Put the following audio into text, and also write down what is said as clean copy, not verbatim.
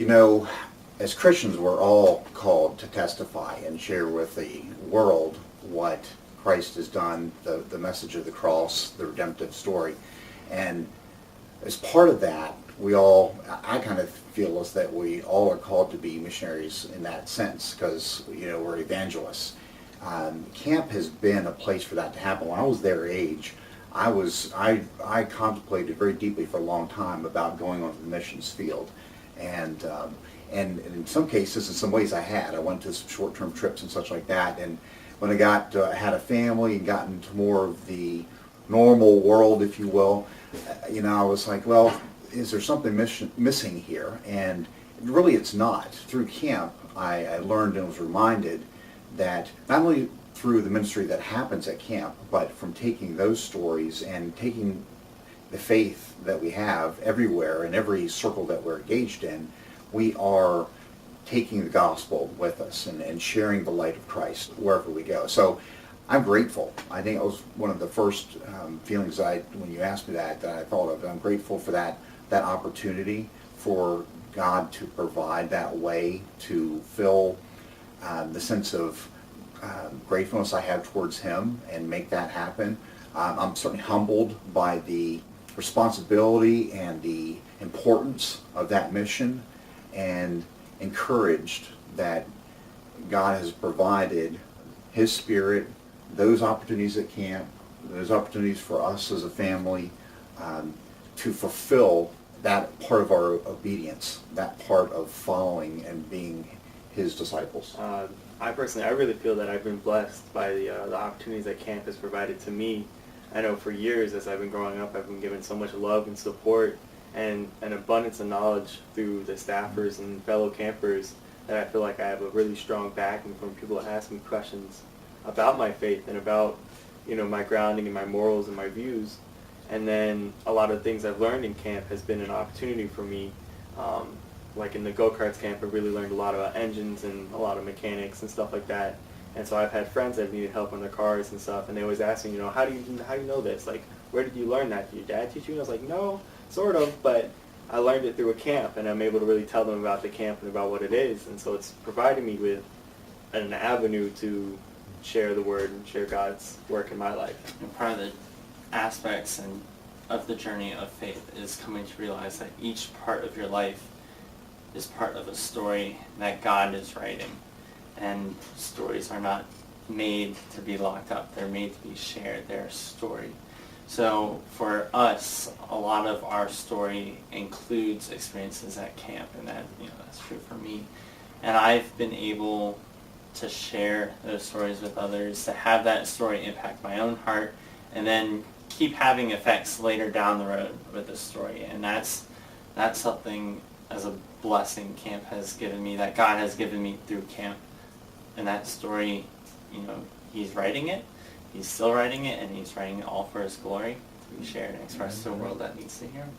You know, as Christians, we're all called to testify and share with the world what Christ has done, the message of the cross, the redemptive story. And as part of that, I kind of feel as that we all are called to be missionaries in that sense, because, we're evangelists. Camp has been a place for that to happen. When I was their age, I contemplated very deeply for a long time about going onto the missions field. And in some cases, in some ways I went to some short-term trips and such like that. And when I had a family and got into more of the normal world, if you will, I was like, well, is there something missing here? And really it's not. Through camp, I learned and was reminded that not only through the ministry that happens at camp, but from taking those stories and taking the faith that we have everywhere in every circle that we're engaged in, we are taking the gospel with us and sharing the light of Christ wherever we go. So I'm grateful. I think it was one of the first feelings when you asked me that I thought of. I'm grateful for that opportunity, for God to provide that way to fill the sense of gratefulness I have towards Him and make that happen. I'm certainly humbled by the responsibility and the importance of that mission, and encouraged that God has provided His Spirit, those opportunities at camp, those opportunities for us as a family to fulfill that part of our obedience, that part of following and being His disciples. I really feel that I've been blessed by the opportunities that camp has provided to me. I know for years as I've been growing up, I've been given so much love and support and an abundance of knowledge through the staffers and fellow campers that I feel like I have a really strong backing from people that ask me questions about my faith and about, my grounding and my morals and my views. And then a lot of things I've learned in camp has been an opportunity for me. Like in the go-karts camp, I really learned a lot about engines and a lot of mechanics and stuff like that. And so I've had friends that needed help on their cars and stuff, and they always ask me, how do you know this? Like, where did you learn that? Did your dad teach you? And I was like, no, sort of, but I learned it through a camp, and I'm able to really tell them about the camp and about what it is. And so it's provided me with an avenue to share the word and share God's work in my life. And part of the aspects of the journey of faith is coming to realize that each part of your life is part of a story that God is writing. And stories are not made to be locked up. They're made to be shared. They're a story. So for us, a lot of our story includes experiences at camp, and that's true for me. And I've been able to share those stories with others, to have that story impact my own heart, and then keep having effects later down the road with the story. And that's something as a blessing camp has given me, that God has given me through camp. And that story, He's writing it, He's still writing it, and He's writing it all for His glory to be shared and expressed to a world that needs to hear Him.